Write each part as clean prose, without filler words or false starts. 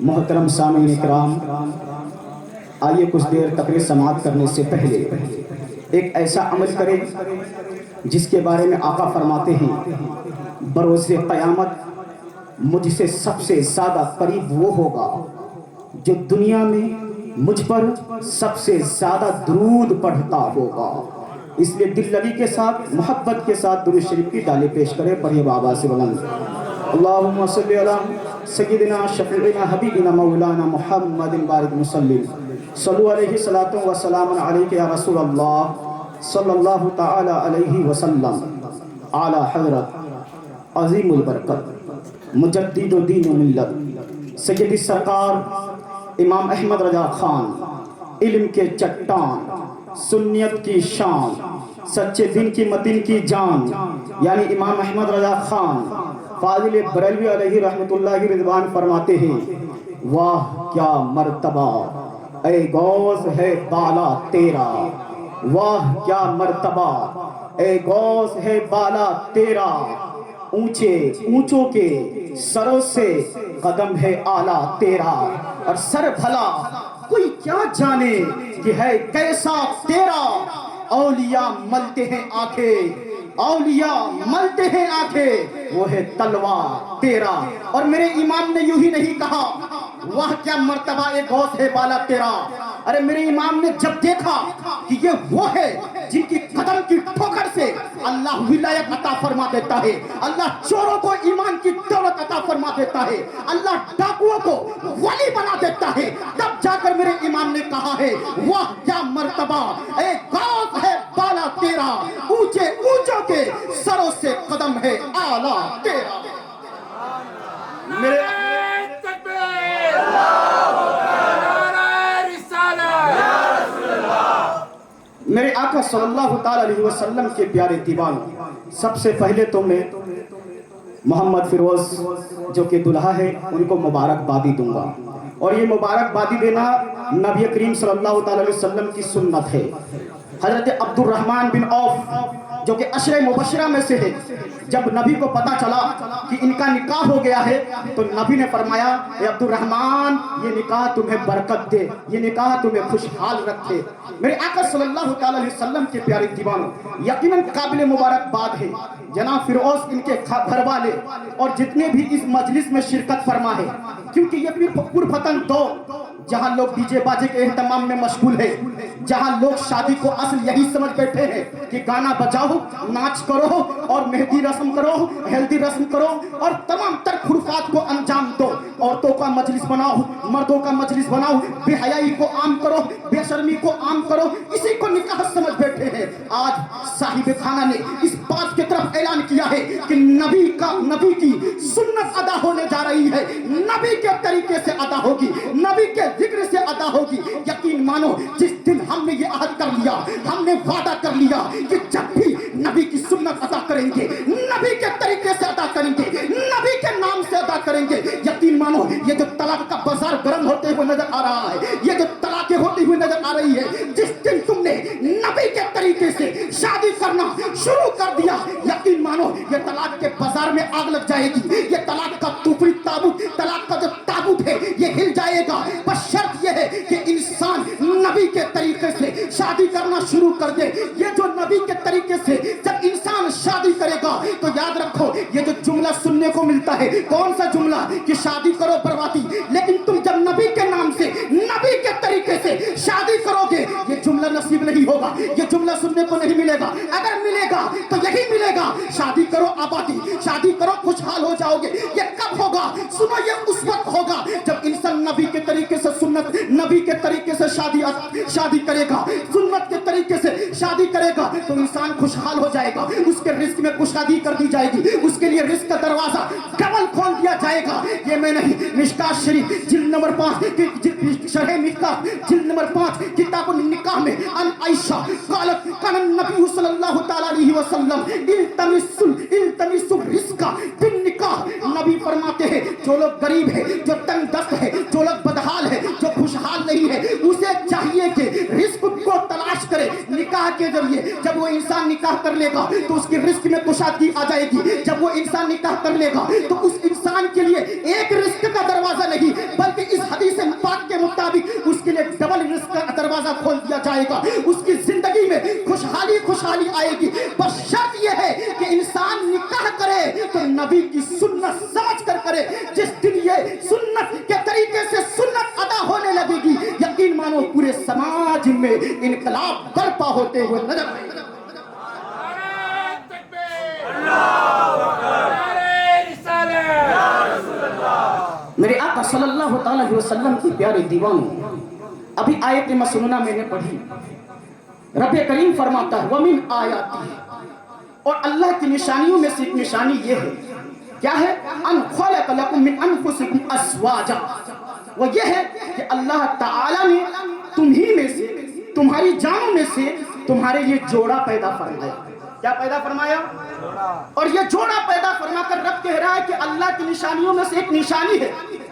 محترم سامعین کرام، آئیے کچھ دیر تقریر سماعت کرنے سے پہلے ایک ایسا عمل کریں جس کے بارے میں آقا فرماتے ہیں بروز قیامت مجھ سے سب سے زیادہ قریب وہ ہوگا جو دنیا میں مجھ پر سب سے زیادہ درود پڑھتا ہوگا۔ اس لیے دل لگی کے ساتھ، محبت کے ساتھ درود شریف کی ڈالے پیش کریں پڑھیے بابا سے بلند۔ اللہم صلی علی سیدنا شفیعنا حبیبنا مولانا محمد بارک وسلم، صلو علیہ صلاۃ و سلام علیک یا رسول اللہ صلی اللہ تعالی علیہ وسلم، اعلی حضرت عظیم البرکت مجدد و دین و ملت سیدی سرکار امام احمد رضا خان، علم کے چٹان، سنیت کی شان، سچے دین کی متین کی جان، یعنی امام احمد رضا خان فاضل بریلوی علیہ رحمت اللہ رضوان فرماتے ہیں، واہ کیا مرتبہ اے غوث ہے بالا تیرا، واہ کیا مرتبہ اے غوث ہے بالا تیرا، اونچے اونچوں کے سروں سے قدم ہے اعلیٰ تیرا، اور سر بھلا کوئی کیا جانے کہ ہے کیسا تیرا، اولیاء ملتے ہیں آنکھیں، اولیاء ملتے ہیں آنکھیں، وہ ہے تلوار تیرا۔ اور میرے امام نے یوں ہی نہیں کہا واہ کیا مرتبہ ایک غوث ہے بالا تیرا، ارے میرے امام نے جب دیکھا کہ یہ وہ ہے جن کی قدم کی ٹھوکر سے اللہ ولایت عطا فرما دیتا ہے، اللہ چوروں کو ایمان کی دولت عطا فرما دیتا ہے، اللہ ڈاکوؤں کو ولی بنا دیتا ہے، تب جا کر میرے امام نے کہا ہے واہ کیا مرتبہ اے غوث ہے بالا تیرا، اونچے اونچوں کے سروں سے قدم ہے اعلیٰ تیرا۔ میرے آقا صلی اللہ تعالی علیہ وسلم کے پیارے دیوانوں، سب سے پہلے تو میں محمد فیروز جو کہ دلہا ہے ان کو مبارکبادی دوں گا، اور یہ مبارکبادی دینا نبی کریم صلی اللہ تعالی علیہ وسلم کی سنت ہے۔ حضرت عبد الرحمن بن عوف جو کہ عشرہ مبشرہ میں سے ہے، جب نبی کو پتا چلا کہ ان کا نکاح ہو گیا ہے تو نبی نے فرمایا اے عبد الرحمن یہ نکاح تمہیں برکت دے، یہ نکاح تمہیں خوشحال رکھے۔ میرے آقا صلی اللہ تعالی علیہ وسلم کے پیارے دیوانوں، یقیناً قابل مبارکباد ہے جناب فیروز، ان کے گھر والے اور جتنے بھی اس مجلس میں شرکت فرما ہے، کیونکہ یہ پرفتن دور جہاں لوگ ڈی جے باجے کے اہتمام میں مشغول ہے، جہاں لوگ شادی کو اصل یہی سمجھ بیٹھے ہیں کہ گانا بجاؤ، ناچ کرو اور مہندی رسم کرو، ہلدی رسم کرو اور تمام تر خرافات کو انجام دو، عورتوں کا مجلس بناؤ، مردوں کا مجلس بناؤ، بے حیائی کو عام کرو، بے شرمی کو عام کرو، اسی کو نکاح سمجھ بیٹھے ہیں۔ آج صاحب خانہ نے اس بات کی طرف اعلان کیا ہے کہ نبی کی سنت ادا ہونے جا رہی ہے، نبی کے طریقے سے ادا ہوگی، نبی کے ذکر سے ادا ہوگی۔ یقین مانو جس دن ہم نے یہ عہد کر لیا، ہم نے وعدہ کر لیا کہ جب بھی نبی کی سنت ادا کریں گے، نبی کے طریقے سے ادا کریں گے، نبی کے نام سے ادا کریں گے، یقین مانو یہ جو طلاق کا بازار گرم ہوتے ہوئے نظر آ رہا ہے، یہ جو طلاقیں ہوتی ہوئی نظر آ رہی ہے، جس دن تم نے نبی کے طریقے سے شادی کرنا شروع کر دیا، یقین مانو یہ طلاق کے بازار میں آگ لگ جائے گی، یہ طلاق کا توفری تابوت، طلاق کا جو تابوت ہے یہ ہل جائے گا۔ بس شرط یہ ہے کہ انسان نبی کے طریقے سے شادی کرنا شروع کر دے۔ یہ جو نبی کے طریقے سے جب انسان شادی کرے گا تو یاد رکھو یہ جو جملہ سننے کو ملتا ہے، کون سا جملہ کہ شادی کرو بربادی، لیکن تم جب نبی کے نام سے نبی کے طریقے سے شادی کرو گے یہ جملہ نصیب نہیں ہوگا، یہ جملہ سننے کو نہیں ملے گا۔ اگر ملے گا تو یہی ملے گا، شادی کرو آبادی، شادی کرو خوشحال ہو جاؤ گے۔ یہ کب ہوگا؟ سنو یہ اس وقت ہوگا جب انسان نبی کے طریقے سے سنت، نبی کے طریقے سے شادی کرے گا، سنت کے طریقے سے شادی کرے گا تو انسان خوشحال ہو جائے گا، اس کے رزق میں کشادگی کر دی جائے گی، اس کے لیے رزق کا دروازہ ڈبل کھول دیا جائے گا۔ یہ میں نہیں، مشکات شریف جلد نمبر 5 شرح مشکات جلد نمبر 5 کتاب النکاح میں ان عائشہ قالت کان النبی صلی اللہ تعالی علیہ وسلم التمس الرزق بالنکاح، نبی فرماتے ہیں جو لوگ غریب ہے، جو تنگ دست ہے، جو لوگ بدحال ہے، جو خوشحال نہیں ہے، اسے چاہیے کہ رزق کو تلاش کرے، نکاح کے ذریعے جب وہ انسان نکاح کر لے گا تو اس کی رزق میں کشادگی آ جائے گی. جب وہ انسان نکاح کر لے گا تو اس انسان کے لیے ایک رزق کا دروازہ نہیں بلکہ اس حدیث پاک کے مطابق اس کے لیے ڈبل رزق کا دروازہ کھول دیا جائے گا. اس کی زندگی میں خوشحالی آئے گی. بس شرط یہ ہے کہ انسان نکاح کرے تو نبی کی سنت سمجھ کر کرے. جس دن یہ سنت کے طریقے سے سنت ادا ہونے لگے گی یقین مانو پورے سماج میں انقلاب برپا ہوتے ہوئے نظر آئے گا. میرے آقا صلی اللہ تعالی علیہ وسلم کی پیارے دیوانوں، ابھی آیت مسنونہ میں نے پڑھی. رب کریم فرماتا ہے وَمِنْ آیَاتِهِ، اور اللہ کی نشانیوں میں سے ایک نشانی یہ ہے. کیا ہے؟ ان خلق لکم من انفسکم ازواجا. وہ یہ ہے کہ اللہ تعالی نے تمہیں میں سے، تمہاری جانوں میں سے تمہارے لیے جوڑا پیدا فرمایا. کیا پیدا فرمایا؟ اور یہ جوڑا پیدا فرما کر رب کہہ رہا ہے کہ اللہ کی نشانیوں میں سے ایک نشانی ہے.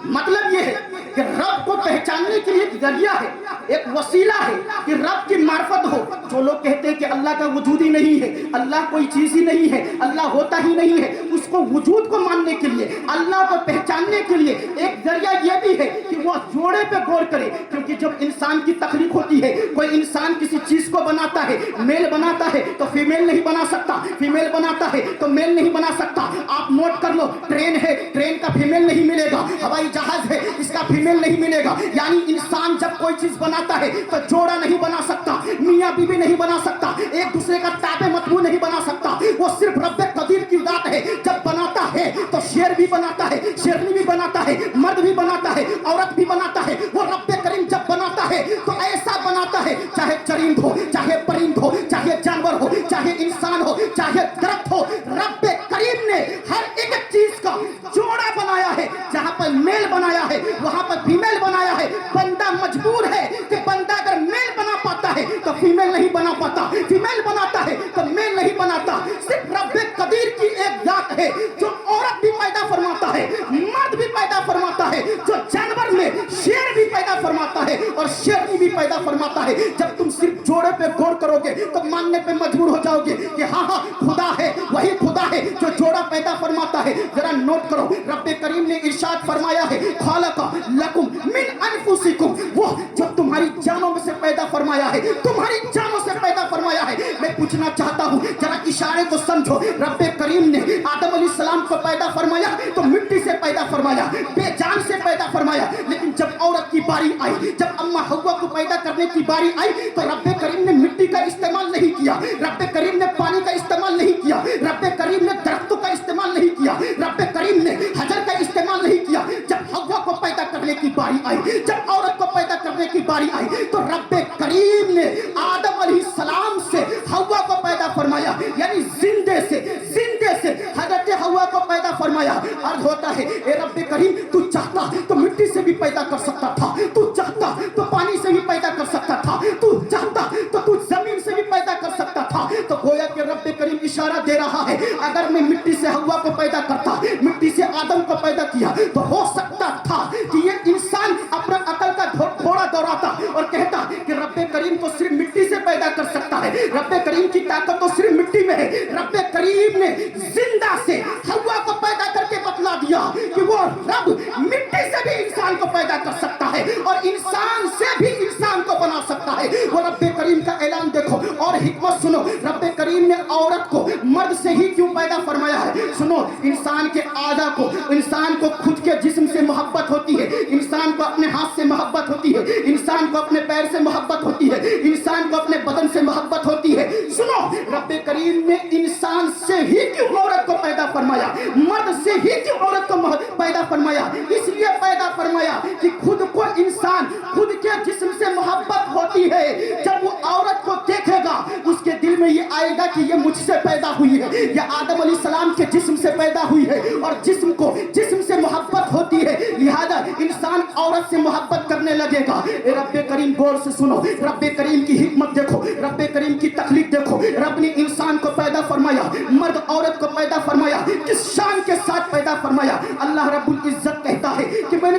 مطلب یہ ہے کہ رب کو پہچاننے کے لیے ایک ذریعہ ہے، ایک وسیلہ ہے کہ رب کی معرفت ہو. جو لوگ کہتے ہیں کہ اللہ کا وجود ہی نہیں ہے، اللہ کوئی چیز ہی نہیں ہے، اللہ ہوتا ہی نہیں ہے، اس کو وجود کو ماننے کے لیے، اللہ کو پہچاننے کے لیے ایک ذریعہ یہ بھی ہے کہ وہ جوڑے پہ غور کرے. کیونکہ جب انسان کی تخلیق ہوتی ہے، کوئی انسان کسی چیز کو بناتا ہے، میل بناتا ہے تو فیمیل نہیں بنا سکتا، فیمیل بناتا ہے تو میل نہیں بنا سکتا. آپ نوٹ کر لو، ٹرین ہے، ٹرین کا فیمیل نہیں ملے گا. ہوائی جہاز ہے، اس کا فیمیل نہیں ملے گا. یعنی انسان جب کوئی چیز بناتا ہے تو جوڑا نہیں بنا سکتا، میاں بیوی نہیں بنا سکتا، ایک دوسرے کا تابع مطبوع نہیں بنا سکتا. وہ صرف رب قدیر کی ذات ہے. جب بناتا ہے تو شیر بھی بناتا ہے، شیرنی بھی بناتا ہے، مرد بھی بناتا ہے، عورت بھی بناتا ہے. وہ رب کریم جب بناتا ہے تو ایسا بناتا ہے، چاہے چرند ہو، چاہے پرند ہو، چاہے جانور ہو، چاہے انسان ہو، چاہے درخت ہو. رب کریم نے ہر ایک چیز کا جوڑا بنایا ہے. جہاں پر میل بنایا ہے وہاں پر فیمیل بنایا ہے. بندہ مجبور ہے کہ بندہ اگر میل بنا پاتا ہے تو فیمیل نہیں بنا پاتا، فیمیل بناتا ہے تو میل نہیں بناتا. صرف رب قدیر کی ایک ذات ہے جو عورت بھی پیدا فرماتا ہے، مرد بھی پیدا فرماتا ہے، جو جانور میں شیر بھی پیدا فرماتا ہے اور شیرنی بھی پیدا فرماتا ہے. جب تم صرف جوڑے پہ غور کرو گے تو ماننے پہ مجبور ہو جاؤ گے کہ ہاں خدا ہے، وہی خدا ہے جو جوڑا پیدا فرماتا ہے. ذرا نوٹ کرو، رب کریم نے ارشاد فرمایا ہے خالق لکم من انفسکم، وہ جو تمہاری جانوں میں سے پیدا فرمایا ہے، تمہاری جانوں سے پیدا فرمایا ہے. میں پوچھنا چاہتا ہوں، ذرا اشارے کو سمجھو. رب کریم نے آدم علیہ السلام کو پیدا فرمایا تو مٹی سے پیدا فرمایا، بے جان سے پیدا فرمایا. لیکن جب عورت کی باری آئی، جب اماں حوا کو پیدا کرنے کی باری آئی تو رب کریم نے مٹی کا استعمال نہیں کیا، رب کریم نے پانی کا استعمال نہیں کیا، رب کریم نے درختوں کا استعمال نہیں کیا، رب کریم نے حجر کا استعمال نہیں کیا. جب حوا کو پیدا کرنے کی باری آئی، جب عورت کو پیدا کرنے کی باری آئی تو رب کریم نے آدم علیہ السلام سے حوا کو پیدا فرمایا. یعنی زندے سے حضرت حوا کو پیدا فرمایا. عرض ہوتا ہے اے رب کریم تو چاہتا تو مٹی سے بھی پیدا کر سکتا تھا، تو چاہتا تو پانی سے بھی پیدا کر سکتا تھا، تو چاہتا تو زمین سے بھی پیدا کر سکتا تھا. تو گویا کہ رب کریم اشارہ دے رہا ہے اگر میں مٹی سے حوا کو پیدا کرتا، مٹی سے آدم کو پیدا کیا تو ہو سکتا تھا کہ یہ انسان اپنا عقل کا گھوڑا دوڑاتا اور کہتا کہ رب کریم تو صرف مٹی سے پیدا کر سکتا ہے، رب کریم کی طاقت تو صرف مٹی میں ہے. رب کریم نے زندہ سے حوا کو پیدا کر کے بتلا دیا کہ وہ رب مٹی سے بھی انسان کو پیدا کر سکتا ہے اور انسان سے بھی انسان کو بنا سکتا ہے. وہ رب کریم کا اعلان دیکھو اور حکمت سنو. رب کریم نے عورت کو مرد سے ہی کیوں پیدا فرمایا ہے؟ سنو، انسان کے اعضاء کو، انسان کو خود کے جسم سے محبت ہوتی ہے، انسان کو اپنے ہاتھ سے محبت ہوتی ہے، انسان کو اپنے پیر سے محبت ہوتی ہے، انسان کو اپنے بدن سے محبت ہوتی ہے. سنو، رب کریم نے انسان سے ہی کیوں عورت کو پیدا فرمایا، مرد سے ہی کیوں عورت کو پیدا فرمایا؟ اس لیے پیدا فرمایا کہ خود کو انسان خود کے جسم سے محبت ہوتی ہے. جب وہ عورت کو دیکھے گا اس کے دل میں یہ آئے گا کہ یہ مجھ سے پیدا ہوئی ہے، یہ آدم علیہ السلام کے جسم سے پیدا ہوئی ہے اور جسم کو جسم سے محبت ہوتی ہے، لہذا انسان عورت سے محبت کرنے لگے گا. اے رب کریم غور سے سنو، رب کریم کی حکمت دیکھو، رب کریم کی تخلیق دیکھو. رب نے انسان کو پیدا فرمایا، مرد عورت کو پیدا فرمایا، کس شان کے ساتھ پیدا فرمایا. اللہ رب العزت کہتا ہے کہ میں نے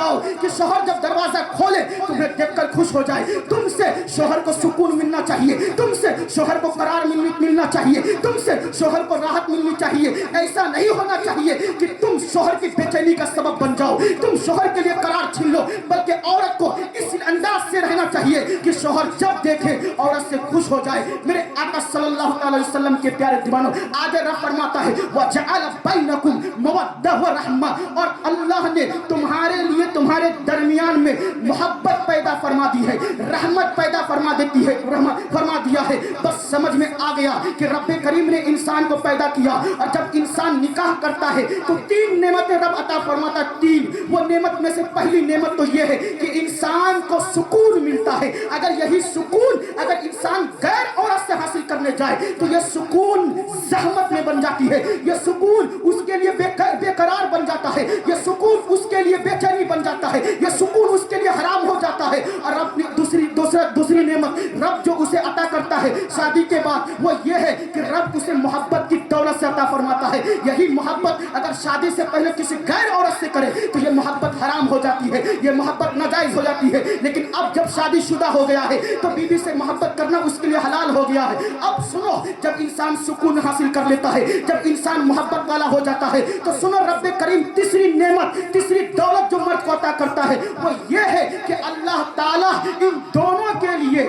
جاؤ کہ شوہر جب دروازہ کھولے تمہیں دیکھ کر خوش ہو جائے. تم سے شوہر کو سکون ملنا چاہیے, تم سے شوہر کو قرار ملنا چاہیے, تم سے شوہر کو راحت ملنی چاہیے. ایسا نہیں ہونا چاہیے کہ تم شوہر کی بے چینی کا سبب بن جاؤ, تم شوہر کے لیے قرار چھین لو, بلکہ عورت کو اس انداز سے رہنا چاہیے کہ شوہر جب دیکھے عورت سے خوش ہو جائے. میرے آقا صلی اللہ علیہ وسلم کے پیارے دیوانوں, آگے رب فرماتا ہے وَجَعَلَ بَيْنَكُمْ مَوَدَّةً وَرَحْمَةً, اور اللہ نے تمہارے لیے تمہارے درمیان میں محبت پیدا فرما دی ہے, رحمت پیدا فرما دیتی ہے, فرما دیا ہے. بس سمجھ میں آ گیا کہ رب کریم نے انسان کو پیدا کیا, اور جب انسان نکاح کرتا ہے تو 3 نعمتیں رب عطا فرماتا ہے. 3 وہ نعمت میں سے پہلی نعمت تو یہ ہے کہ انسان کو سکون ملتا ہے. اگر یہی سکون اگر انسان غیر عورت سے حاصل کرنے جائے تو یہ سکون زحمت میں بن جاتی ہے, یہ سکون اس کے لیے بے قرار بن جاتا ہے, یہ سکون اس کے لیے بے چینی بن جاتا ہے, یہ سکون اس کے لیے حرام ہو جاتا ہے. اور اپنی دوسری نعمت رب جو اسے عطا کرتا ہے شادی کے بعد وہ یہ ہے کہ رب اسے محبت کی دولت سے عطا فرماتا ہے. یہی محبت اگر شادی سے پہلے کسی غیر عورت سے کرے تو یہ محبت حرام ہو جاتی ہے, یہ محبت ناجائز ہو جاتی ہے. لیکن اب جب شادی شدہ ہو گیا ہے تو بیوی سے محبت کرنا اس کے لیے حلال ہو گیا ہے. اب سنو, جب انسان سکون حاصل کر لیتا ہے, جب انسان محبت والا ہو جاتا ہے, تو سنو رب کریم تیسری نعمت, تیسری دولت جو مرد کو عطا کرتا ہے وہ یہ ہے کہ اللہ تعالیٰ ان دونوں کے لیے